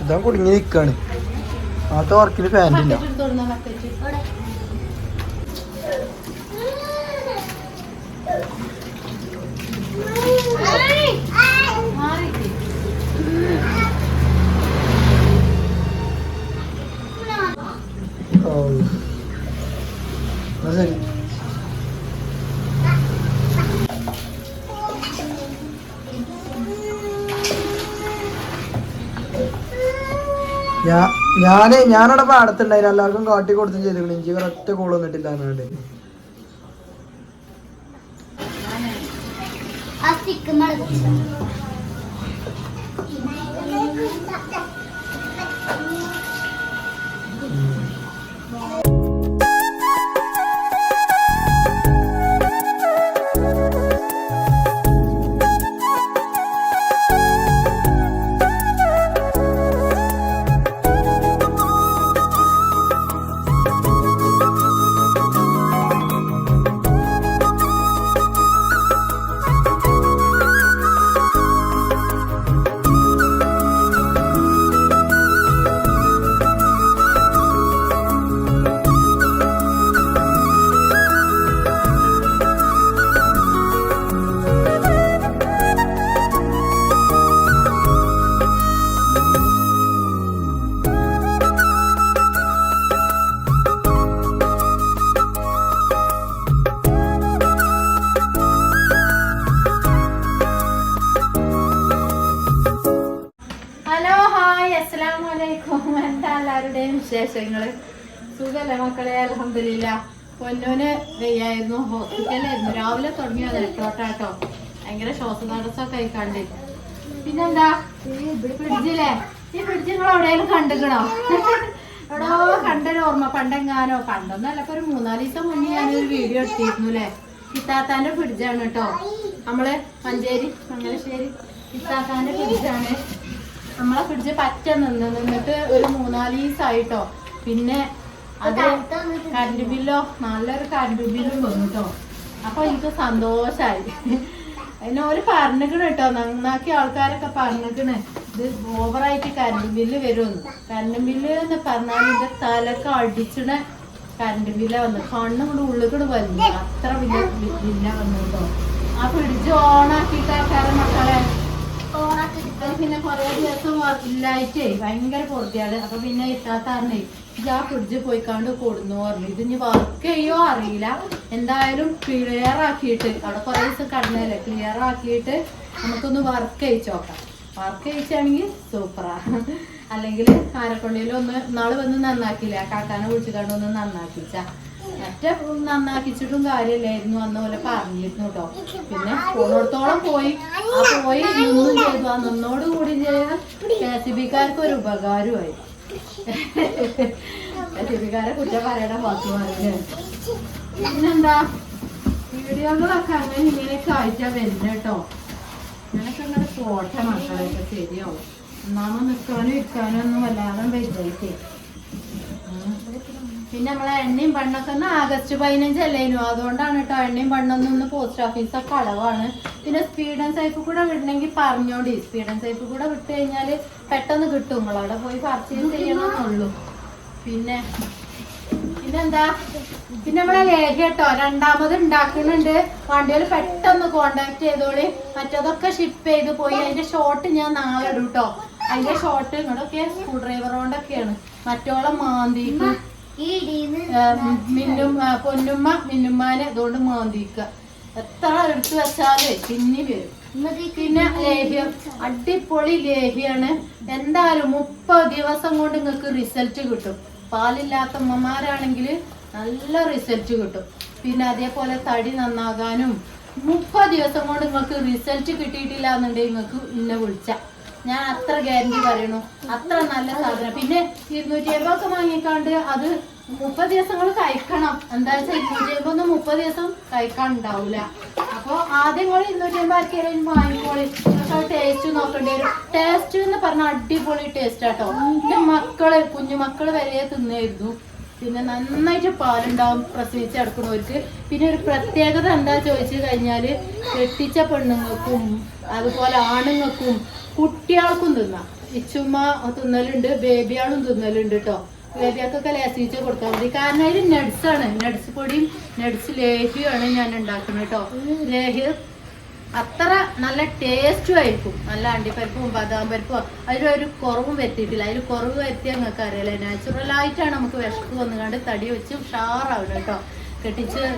ഇതാ കുടുങ്ങി നിൽക്കാണ്. ആ തോർക്കിന് ഫാനില്ല. ശരി, ഞാനവിടെ പാടത്തുണ്ടായിരുന്നു. എല്ലാവർക്കും കാട്ടി കൊടുത്തും ചെയ്തിട്ടുണ്ട്. എനിക്ക് ഒരൊറ്റ കോൾ വന്നിട്ടില്ല എന്നാണ്ട്. വിശേഷങ്ങള് സുഖല്ലേ മക്കളെ? അൽഹംദുലില്ലാ. പൊന്നൂന് വെയ്യായിരുന്നു, ഹോസ്പിറ്റലായിരുന്നു. രാവിലെ തുടങ്ങിയത് നെട്ടോട്ടാട്ടോ. ഭയങ്കര ശ്വാസതടസ്സമൊക്കെ ആയിക്കാണ്ട്. പിന്നെന്താ ഫ്രിഡ്ജിലെ ഈ ഫ്രിഡ്ജ് നിങ്ങൾ എവിടെയെങ്കിലും കണ്ടിക്കണോ? എവിടോ കണ്ടൊരു ഓർമ്മ. പണ്ടെങ്ങാനോ കണ്ടൊന്നല്ല, ഇപ്പൊ ഒരു 3-4 ദിവസം മുന്നേ ഞാനൊരു വീഡിയോ എടുത്തിരുന്നു അല്ലേ. ഇത്താത്താന്റെ ഫ്രിഡ്ജാണ് കേട്ടോ. നമ്മള് മഞ്ചേരി മംഗലശ്ശേരി ഇത്താത്താന്റെ ഫ്രിഡ്ജാണ്. നമ്മളെ ഫ്രിഡ്ജ് പറ്റ നിന്നിട്ട് ഒരു 3-4 ദിവസമായിട്ടോ. പിന്നെ അത് കറണ്ട് ബില്ലോ നല്ലൊരു കറണ്ട് ബില്ലും വന്നു കേട്ടോ. അപ്പൊ എനിക്ക് സന്തോഷായി. അതിനോര് പറഞ്ഞിക്കണ് കേട്ടോ, നന്നാക്കിയ ആൾക്കാരൊക്കെ പറഞ്ഞിക്കണ് ഇത് ഓവറായിട്ട് കറണ്ട് ബില്ല് വരുമെന്ന്. കറണ്ട് ബില്ല് എന്ന് പറഞ്ഞാൽ ഇതിന്റെ തലക്ക് അടിച്ചിട കറണ്ട് ബില്ല വന്നു. കണ്ണും കൂടെ ഉള്ളിക്കൂടെ വലിയ അത്ര വലിയ ബില്ല വന്നു കേട്ടോ. ആ ഫ്രിഡ്ജ് ഓണാക്കിയിട്ട് ആൾക്കാരെ മക്കളെ പിന്നെ കൊറേ ദിവസം ഇല്ലായിട്ടേ ഭയങ്കര പൊറുതിയാണ്. അപ്പൊ പിന്നെ ഇത്താത്താറിനെ ഇത് ആ ഫ്രിഡ്ജ് പോയിക്കാണ്ട് കൊടുന്നു പറഞ്ഞു. ഇത് ഇനി വർക്ക് ചെയ്യോ അറിയില്ല. എന്തായാലും ക്ലിയർ ആക്കിയിട്ട് അവിടെ കുറെ ദിവസം കടന്നല്ലേ, ക്ലിയർ ആക്കിയിട്ട് നമുക്കൊന്ന് വർക്ക് ചെയ്യിച്ചോക്കാം. വർക്ക് ചെയ്യിച്ചാണെങ്കിൽ സൂപ്പറാ. അല്ലെങ്കിൽ ആരെക്കൊണ്ടേലും ഒന്ന് നാള് വന്ന് നന്നാക്കില്ല, കാക്കാനെ വിളിച്ചിട്ടാണ്ട് ഒന്ന് നന്നാക്കിച്ച. മറ്റേ നന്നാക്കിച്ചിട്ടും കാര്യമില്ലായിരുന്നു അന്ന് പോലെ പറഞ്ഞിരുന്നു കേട്ടോ. പിന്നെ പോണോടത്തോളം പോയി നിന്നും ചെയ്തു. ആ നിന്നോട് കൂടി ചെയ്ത KCB-കാർക്ക് ഒരു ഉപകാരമായി. KCB-കാരെ കുറ്റം പറയണ വാക്കുമാരല്ലേ. പിന്നെന്താ വീഡിയോകളൊക്കെ അങ്ങനെ ഇങ്ങനെയൊക്കെ ആയിട്ടാ വരുന്നത് കേട്ടോ. ഞാനൊക്കെ ഇങ്ങനെ പോട്ടെ മക്കളെയൊക്കെ ശരിയാവും. ഒന്നാമത് നിൽക്കാനും ഇരിക്കാനും ഒന്നും വല്ലാതെ വലുതായിട്ടേ. പിന്നെ നമ്മളെ എണ്ണയും പണ്ണൊക്കെ ഒന്ന് August 15 അല്ലേനു. അതുകൊണ്ടാണ് കേട്ടോ എണ്ണയും പണ്ണൊന്നും പോസ്റ്റ് ഓഫീസൊക്കെ അടവാണ്. പിന്നെ സ്പീഡ് ആൻഡ് സേഫ് കൂടെ വിടണമെങ്കിൽ പറഞ്ഞോണ്ടി. സ്പീഡ് ആൻഡ് സേഫ് കൂടെ വിട്ട് കഴിഞ്ഞാൽ പെട്ടെന്ന് കിട്ടും. നിങ്ങളവിടെ പോയി പർച്ചേസ് ചെയ്യണമെന്നുള്ളൂ. പിന്നെന്താ പിന്നെ നമ്മളെ ലേഖ കേട്ടോ രണ്ടാമത് ഉണ്ടാക്കുന്നുണ്ട്. വണ്ടിയിൽ പെട്ടെന്ന് കോണ്ടാക്ട് ചെയ്തോളി. മറ്റതൊക്കെ ഷിപ്പ് ചെയ്ത് പോയി. അതിന്റെ ഷോട്ട് ഞാൻ നാളെ ഇടും കേട്ടോ. അതിന്റെ ഷോട്ട് ഇങ്ങോട്ടൊക്കെ സ്ക്രൂ ഡ്രൈവർ കൊണ്ടൊക്കെയാണ്. മറ്റോളം മാന്തിക്ക് മിന്നുമ്മാനെ അതുകൊണ്ട് മാന്തിക്ക. എത്ര എടുത്തു വെച്ചാല് പിന്നി വരും. പിന്നെ ലേഹ്യം അടിപൊളി ലേഹ്യാണ്. എന്തായാലും 30 ദിവസം കൊണ്ട് നിങ്ങൾക്ക് റിസൾട്ട് കിട്ടും. പാലില്ലാത്ത അമ്മമാരാണെങ്കിൽ നല്ല റിസൾട്ട് കിട്ടും. പിന്നെ അതേപോലെ തടി നന്നാകാനും 30 ദിവസം കൊണ്ട് നിങ്ങൾക്ക് റിസൾട്ട് കിട്ടിയിട്ടില്ല എന്നുണ്ടെങ്കിൽ നിങ്ങൾക്ക് ഇന്നെ വിളിച്ച ഞാൻ അത്ര ഗ്യാരണ്ടി പറയണു. അത്ര നല്ല സാധനം. പിന്നെ 250 ഒക്കെ വാങ്ങിക്കാണ്ട് അത് 30 ദിവസങ്ങൾ കഴിക്കണം. എന്താ വെച്ചാൽ 250 ഒന്നും 30 ദിവസം കഴിക്കാൻ ഉണ്ടാവില്ല. അപ്പൊ ആദ്യം കൂടി 250 ആർക്കെങ്കിലും വാങ്ങിക്കോളി. ടേസ്റ്റ് നോക്കേണ്ടി വരും. ടേസ്റ്റ് എന്ന് പറഞ്ഞാൽ അടിപൊളി ടേസ്റ്റ് ആട്ടോ. എന്റെ മക്കള് കുഞ്ഞുമക്കള് വരെ തിന്നായിരുന്നു. പിന്നെ നന്നായിട്ട് പാലുണ്ടാവും പ്രസവിച്ചെടുക്കുന്നവർക്ക്. പിന്നെ ഒരു പ്രത്യേകത എന്താ ചോദിച്ചു കഴിഞ്ഞാല് കെട്ടിച്ച പെണ്ണുങ്ങൾക്കും അതുപോലെ ആണുങ്ങൾക്കും കുട്ടികൾക്കും തിന്നാം. ഇച്ചുമ്മ തിന്നലുണ്ട്, ബേബിയാളും തിന്നലുണ്ട് കേട്ടോ. ബേബിയാൾക്കൊക്കെ ലേസിച്ച് കൊടുത്താൽ മതി. കാരണം അതിൽ നട്സാണ്, നട്സ് പൊടിയും നട്സ് ലേഹ്യമാണ് ഞാൻ ഉണ്ടാക്കുന്നത് കേട്ടോ. ലേഹ്യം അത്ര നല്ല ടേസ്റ്റും ആയിരിക്കും. നല്ല അണ്ടിപ്പരിപ്പും ബദാം പരിപ്പും അതിലൊരു കുറവും വരുത്തിയിട്ടില്ല. അതിൽ കുറവ് വരുത്തിയാൽ നിങ്ങൾക്ക് അറിയാലേ, നാച്ചുറലായിട്ടാണ് നമുക്ക് വിഷക്ക് വന്നുകൊണ്ട് തടി വെച്ച് ഉഷാറാവും കേട്ടോ.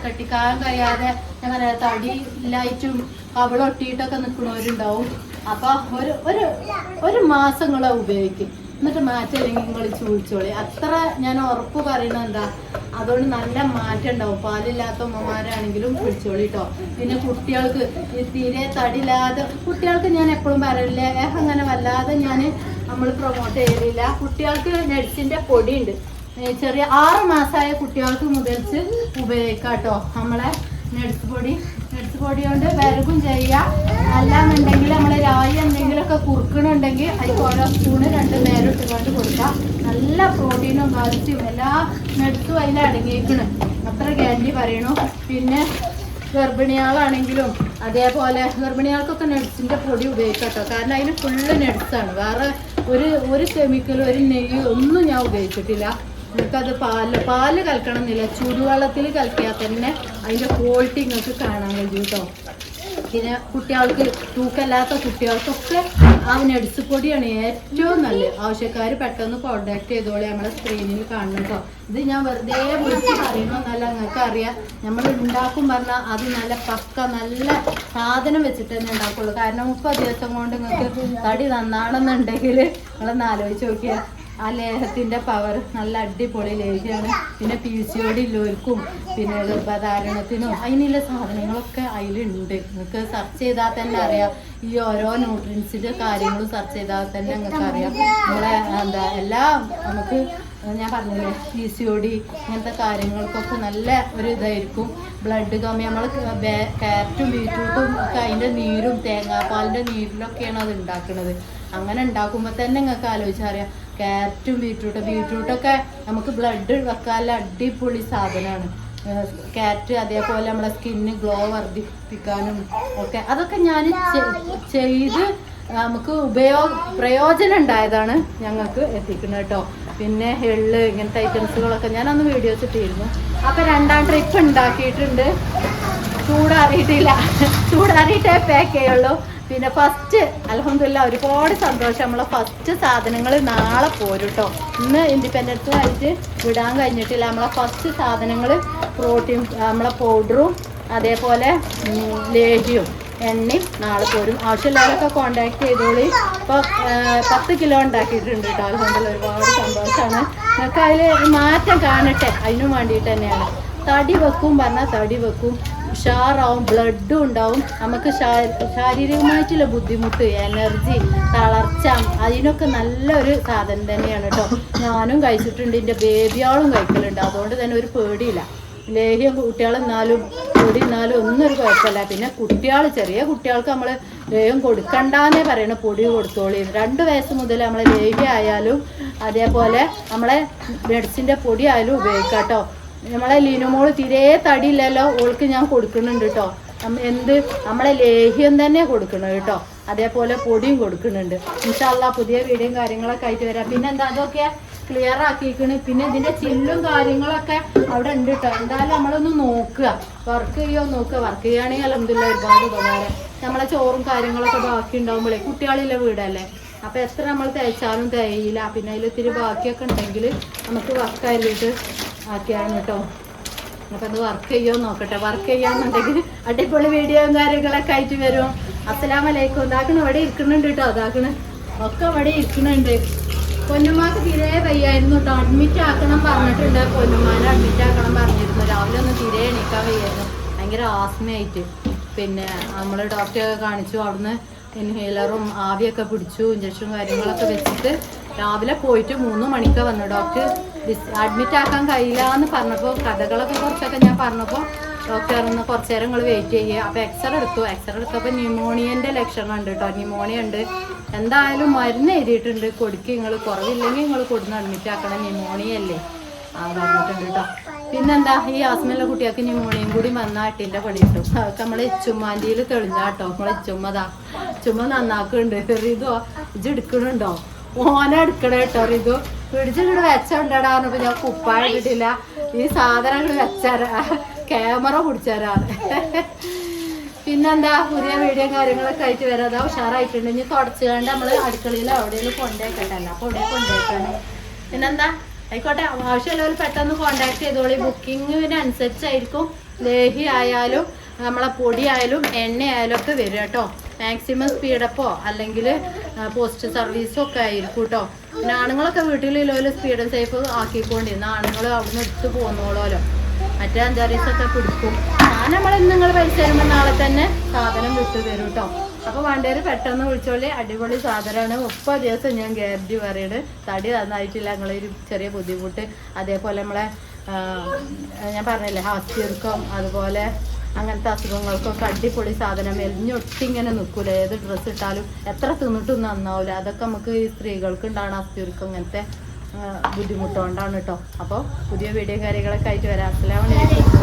കെട്ടിക്കാൻ കഴിയാതെ ഞാൻ പറയാം തടി ഇല്ലായിട്ടും കവളൊട്ടിയിട്ടൊക്കെ നിൽക്കുന്നവരുണ്ടാവും. അപ്പൊ ഒരു മാസങ്ങളെ ഉപയോഗിക്കും. എന്നിട്ട് മാറ്റമില്ലെങ്കിൽ നിങ്ങൾ ചോദിച്ചോളി. അത്ര ഞാൻ ഉറപ്പ് പറയുന്നത് എന്താ, അതുകൊണ്ട് നല്ല മാറ്റം ഉണ്ടാവും. പാലില്ലാത്ത ഉമ്മമാരാണെങ്കിലും വിളിച്ചോളി കേട്ടോ. പിന്നെ കുട്ടികൾക്ക് തീരെ തടിയില്ലാതെ കുട്ടികൾക്ക് ഞാൻ എപ്പോഴും പറയില്ല, അങ്ങനെ വല്ലാതെ നമ്മൾ പ്രൊമോട്ട് ചെയ്യലില്ല. കുട്ടികൾക്ക് നട്സിന്റെ പൊടിയുണ്ട്. ചെറിയ 6 മാസമായ കുട്ടികൾക്ക് മുതൽച്ച് ഉപയോഗിക്കാം കേട്ടോ. നമ്മളെ നട്സ് പൊടി കൊണ്ട് വിരകും ചെയ്യാം. അല്ലാന്നുണ്ടെങ്കിൽ നമ്മളെ രായി എന്തെങ്കിലുമൊക്കെ കുറുക്കണുണ്ടെങ്കിൽ അതിൽ ഓരോ സ്പൂണ് 2 നേരം ഇട്ടുകൊണ്ട് കൊടുക്കാം. നല്ല പ്രോട്ടീനും കാൽസ്യവും എല്ലാ നട്സും അതിൽ അടങ്ങിയിരിക്കണ്. അത്ര ഗ്യാരണ്ടി പറയണു. പിന്നെ ഗർഭിണികളാണെങ്കിലും അതേപോലെ ഗർഭിണികൾക്കൊക്കെ നട്സിന്റെ പൊടി ഉപയോഗിക്കാം കേട്ടോ. കാരണം അതിന് ഫുള്ള് നട്സാണ്. വേറെ ഒരു കെമിക്കലും ഒരു നെയ്യും ഒന്നും ഞാൻ ഉപയോഗിച്ചിട്ടില്ല. നിങ്ങൾക്കത് പാല് കലക്കണം എന്നില്ല, ചൂടുവെള്ളത്തിൽ കലക്കിയാൽ തന്നെ അതിൻ്റെ ക്വാളിറ്റി നിങ്ങൾക്ക് കാണാൻ കഴിയും കേട്ടോ. പിന്നെ കുട്ടികൾക്ക് തൂക്കല്ലാത്ത കുട്ടികൾക്കൊക്കെ ആ നട്സ് പൊടിയാണ് ഏറ്റവും നല്ലത്. ആവശ്യക്കാർ പെട്ടെന്ന് കോണ്ടാക്ട് ചെയ്തോളി, നമ്മുടെ സ്ക്രീനിൽ കാണണം കേട്ടോ. ഇത് ഞാൻ വെറുതെ വിളിച്ച് പറയണമെന്നല്ല, നിങ്ങൾക്ക് അറിയാം. നമ്മൾ ഉണ്ടാക്കും പറഞ്ഞാൽ അത് നല്ല പക്ക നല്ല സാധനം വെച്ചിട്ട് തന്നെ ഉണ്ടാക്കുള്ളൂ. കാരണം 30 ദിവസം കൊണ്ട് നിങ്ങൾക്ക് തടി നന്നാണെന്നുണ്ടെങ്കിൽ നിങ്ങളൊന്ന് ആലോചിച്ച് നോക്കിയാൽ ആ ലേഹത്തിൻ്റെ പവർ നല്ല അടിപൊളി ലേഹ്യമാണ്. പിന്നെ PCOD ഉള്ളവർക്കും പിന്നെ ഗർഭധാരണത്തിനും അതിനുള്ള സാധനങ്ങളൊക്കെ അതിലുണ്ട്. നിങ്ങൾക്ക് സെർച്ച് ചെയ്താൽ തന്നെ അറിയാം. ഈ ഓരോ ന്യൂട്രിയൻസിൻ്റെ കാര്യങ്ങളും സെർച്ച് ചെയ്താൽ തന്നെ നിങ്ങൾക്ക് അറിയാം. നമ്മളെ എല്ലാ നമുക്ക് ഞാൻ പറഞ്ഞില്ലേ PCOD ഇങ്ങനത്തെ കാര്യങ്ങൾക്കൊക്കെ നല്ല ഒരു ഇതായിരിക്കും. ബ്ലഡ് കമ്മി നമ്മൾ ക്യാരറ്റും ബീറ്റ്റൂട്ടും ഒക്കെ അതിൻ്റെ നീരും തേങ്ങാപ്പാലിൻ്റെ നീരിലൊക്കെയാണ് അത് ഉണ്ടാക്കുന്നത്. അങ്ങനെ ഉണ്ടാക്കുമ്പോൾ തന്നെ നിങ്ങൾക്ക് ആലോചിച്ചറിയാം. ക്യാരറ്റും ബീറ്റ്റൂട്ടൊക്കെ നമുക്ക് ബ്ലഡ് വെക്കാനുള്ള അടിപൊളി സാധനമാണ്. ക്യാരറ്റ് അതേപോലെ നമ്മളെ സ്കിന്ന് ഗ്ലോ വർദ്ധിപ്പിക്കാനും ഒക്കെ അതൊക്കെ ഞാൻ ചെയ്ത് നമുക്ക് പ്രയോജനം ഉണ്ടായതാണ് ഞങ്ങൾക്ക് എത്തിക്കുന്നത് കേട്ടോ. പിന്നെ എള്ള് ഇങ്ങനത്തെ ഐറ്റംസുകളൊക്കെ ഞാനന്ന് വീഡിയോസ് ഇട്ടിരുന്നു. അപ്പം 2ാം ട്രിപ്പ് ഉണ്ടാക്കിയിട്ടുണ്ട്. ചൂടാറിയിട്ടേ പാക്ക് ചെയ്യുള്ളൂ. പിന്നെ ഫസ്റ്റ് അൽഹംദുലില്ലാ ഒരുപാട് സന്തോഷം. നമ്മളെ ഫസ്റ്റ് സാധനങ്ങൾ നാളെ പോരും കേട്ടോ. ഇന്ന് ഇൻഡിപെൻഡൻസ് ആയിട്ട് വിടാൻ കഴിഞ്ഞിട്ടില്ല. നമ്മളെ ഫസ്റ്റ് സാധനങ്ങൾ പ്രോട്ടീൻ നമ്മളെ പൗഡറും അതേപോലെ ലേഹ്യവും എണ്ണയും നാളെ പോരും. ആവശ്യമുള്ളവരൊക്കെ കോണ്ടാക്ട് ചെയ്തോളി. ഇപ്പോൾ 10 കിലോ ഉണ്ടാക്കിയിട്ടുണ്ട് കേട്ടോ. അൽഹംദുലില്ലാ ഒരുപാട് സന്തോഷമാണ്. നിങ്ങൾക്ക് അതിൽ മാറ്റം കാണട്ടെ, അതിനും വേണ്ടിയിട്ട് തന്നെയാണ്. തടി വെക്കും പറഞ്ഞാൽ തടി വെക്കും, ഉഷാറാവും, ബ്ലഡും ഉണ്ടാവും. നമുക്ക് ശാരീരികമായിട്ടുള്ള ബുദ്ധിമുട്ട്, എനർജി, തളർച്ച അതിനൊക്കെ നല്ലൊരു സാധനം തന്നെയാണ് കേട്ടോ. ഞാനും കഴിച്ചിട്ടുണ്ട്, എൻ്റെ ബേബിയാളും കഴിക്കലുണ്ട്. അതുകൊണ്ട് തന്നെ ഒരു പേടിയില്ല. ലേഹ്യം കുട്ടികളെന്നാലും പൊടി എന്നാലും ഒന്നും ഒരു കുഴപ്പമില്ല. പിന്നെ ചെറിയ കുട്ടികൾക്ക് നമ്മൾ ലേഹ്യം കൊടുക്കണ്ടെന്നേ പറയണ, പൊടി കൊടുത്തോളി. 2 വയസ്സ് മുതൽ നമ്മളെ ലേഹ്യം ആയാലും അതേപോലെ നമ്മളെ നട്സിൻ്റെ പൊടി ആയാലും ഉപയോഗിക്കാം കേട്ടോ. നമ്മളെ ലിനുമോള് തീരെ തടിയില്ലല്ലോ, ഓൾക്ക് ഞാൻ കൊടുക്കുന്നുണ്ട് കേട്ടോ. നമ്മളെ ലേഹ്യം തന്നെ കൊടുക്കണം കേട്ടോ. അതേപോലെ പൊടിയും കൊടുക്കുന്നുണ്ട്. ഇൻഷാ അല്ലാഹ് പുതിയ വീഡിയോയും കാര്യങ്ങളൊക്കെ ആയിട്ട് വരാം. പിന്നെ എന്താ അതൊക്കെ ക്ലിയർ ആക്കിയിരിക്കണ്. പിന്നെ ഇതിൻ്റെ ചില്ലും കാര്യങ്ങളൊക്കെ അവിടെ ഉണ്ട് കേട്ടോ. എന്തായാലും നമ്മളൊന്ന് നോക്കുക, വർക്ക് ചെയ്യുമോ നോക്കുക. വർക്ക് ചെയ്യുകയാണെങ്കിൽ അൽഹംദുലില്ലാ ഒരുപാട് ഉപകാരം. നമ്മളെ ചോറും കാര്യങ്ങളൊക്കെ ബാക്കി ഉണ്ടാകുമ്പോഴേ കുട്ടികളിലെ വീടല്ലേ, അപ്പോൾ എത്ര നമ്മൾ തയ്ച്ചാലും തയ്യില്ല. പിന്നെ അതിൽ ഇത്തിരി ബാക്കിയൊക്കെ ഉണ്ടെങ്കിൽ നമുക്ക് വർക്കായിട്ട് ആക്കിയാണ് കേട്ടോ. അപ്പോൾ അത് വർക്ക് ചെയ്യുമോ നോക്കട്ടെ. വർക്ക് ചെയ്യാന്നുണ്ടെങ്കിൽ അടിപൊളി വീഡിയോയും കാര്യങ്ങളൊക്കെ ആയിട്ട് വരും. അസ്സലാമു അലൈക്കും. ഇതാക്കണ് ഇവിടെ ഇരിക്കുന്നുണ്ട് കേട്ടോ. ഇതാക്കണ് ഒക്കെ ഇവിടെ ഇരിക്കുന്നുണ്ട്. പൊന്നുമാക്ക് തീരെ വയ്യായിരുന്നു കേട്ടോ. അഡ്മിറ്റ് ആക്കണം പറഞ്ഞിട്ടുണ്ട്. പൊന്നുമാനെ അഡ്മിറ്റ് ആക്കണം പറഞ്ഞിരുന്നു. രാവിലെ ഒന്ന് തീരെ എണീക്കാൻ വയ്യായിരുന്നു, ഭയങ്കര ആസ്മയായിട്ട്. പിന്നെ നമ്മൾ ഡോക്ടറെ കാണിച്ചു. അവിടുന്ന് ഇൻഹേലറും ആവിയൊക്കെ പിടിച്ചു, ഇഞ്ചക്ഷനും കാര്യങ്ങളൊക്കെ വെച്ചിട്ട് രാവിലെ പോയിട്ട് 3 മണിക്ക് വന്നു. ഡോക്ടർ അഡ്മിറ്റ് ആക്കാൻ കഴിയില്ല എന്ന് പറഞ്ഞപ്പോൾ കഥകളൊക്കെ കുറച്ചൊക്കെ ഞാൻ പറഞ്ഞപ്പോൾ ഡോക്ടർ ഒന്ന് കുറച്ച് നേരം നിങ്ങൾ വെയിറ്റ് ചെയ്യുക. അപ്പോൾ എക്സ്റേ എടുത്തപ്പോൾ ന്യൂമോണിയൻ്റെ ലക്ഷണം ഉണ്ട് കേട്ടോ. ന്യൂമോണിയ ഉണ്ട്. എന്തായാലും മരുന്ന് എഴുതിയിട്ടുണ്ട്, കൊടുക്കുക. നിങ്ങൾ കുറവില്ലെങ്കിൽ നിങ്ങൾ കൊടുന്ന് അഡ്മിറ്റ് ആക്കണം, ന്യൂമോണിയ അല്ലേ പറഞ്ഞിട്ടുണ്ട് കേട്ടോ. പിന്നെന്താ, ഈ ആസ്മയുള്ള കുട്ടികൾക്ക് ന്യൂമോണിയും കൂടി വന്നാൽ എട്ടിൻ്റെ പണി കിട്ടും. അതൊക്കെ നമ്മളെ ചുമ്മാൻ്റിയിൽ തെളിഞ്ഞാട്ടോ. നമ്മളെ ചുമ നന്നാക്കുന്നുണ്ട്. റിതോ ഇജ് എടുക്കണുണ്ടോ? ഓനെ എടുക്കണ കേട്ടോ. റിതു പിടിച്ചിട്ട് വെച്ചുണ്ടാടാ പറഞ്ഞപ്പോൾ ഞാൻ കുപ്പായം ഇട്ടിട്ടില്ല. ഈ സാധനങ്ങൾ വെച്ചാരാ, ക്യാമറ പിടിച്ചാരാണ്. പിന്നെന്താ, പുതിയ വീഡിയോ കാര്യങ്ങളൊക്കെ ആയിട്ട് വരാം. അതാ ഉഷാറായിട്ടുണ്ട്. ഇനി തുടച്ചുകൊണ്ട് നമ്മൾ അടുക്കളയിൽ എവിടെയെങ്കിലും കൊണ്ടുപോയിക്കട്ടല്ല, അപ്പോൾ ഇവിടെ കൊണ്ടുപോയിക്കാണ്. പിന്നെന്താ, ആയിക്കോട്ടെ, ആവശ്യമുള്ളവർ പെട്ടെന്ന് കോണ്ടാക്ട് ചെയ്തോളി. ബുക്കിങ്ങിനനുസരിച്ചായിരിക്കും ലേഹി ആയാലും നമ്മളെ പൊടി ആയാലും എണ്ണ ആയാലും ഒക്കെ വരും കേട്ടോ. മാക്സിമം സ്പീഡപ്പോ അല്ലെങ്കിൽ പോസ്റ്റ് സർവീസോ ഒക്കെ ആയിരിക്കും കേട്ടോ. പിന്നെ ആണുങ്ങളൊക്കെ വീട്ടിലുള്ളവർ സ്പീഡ് ആൻഡ് സേഫ് ആക്കിക്കൊണ്ടിരുന്ന ആണുങ്ങൾ അവിടുന്ന് എടുത്ത് പോകുന്നോളോ. മറ്റേ 5-6 ദിവസമൊക്കെ പിടിക്കും. നിങ്ങൾ പൈസ തരുമ്പോൾ നാളെ തന്നെ സാധനം വിട്ടു തരും കേട്ടോ. അപ്പോൾ വേണ്ടവർ പെട്ടെന്ന് വിളിച്ചോളി. അടിപൊളി സാധനമാണ്. 30 ദിവസം ഞാൻ ഗ്യാരണ്ടി പറയുന്നത്. തടി നന്നായിട്ടില്ല, നിങ്ങളൊരു ചെറിയ ബുദ്ധിമുട്ട്, അതേപോലെ നമ്മളെ ഞാൻ പറഞ്ഞില്ലേ ഹാസ്യർക്കം, അതുപോലെ അങ്ങനത്തെ അസുഖങ്ങൾക്കൊക്കെ അടിപൊളി സാധനം. മെലിഞ്ഞൊട്ടിങ്ങനെ നിൽക്കൂല, ഏത് ഡ്രസ്സ് ഇട്ടാലും എത്ര തിന്നിട്ടും നന്നാവില്ല. അതൊക്കെ നമുക്ക് ഈ സ്ത്രീകൾക്ക് ഉണ്ടാവണം അസ്ഥിർക്കം, അങ്ങനത്തെ ബുദ്ധിമുട്ടുകൊണ്ടാണ് കേട്ടോ. അപ്പോൾ പുതിയ വീഡിയോ കാര്യങ്ങളൊക്കെ ആയിട്ട് വരാം. അസ്സലാമു അലൈക്കും.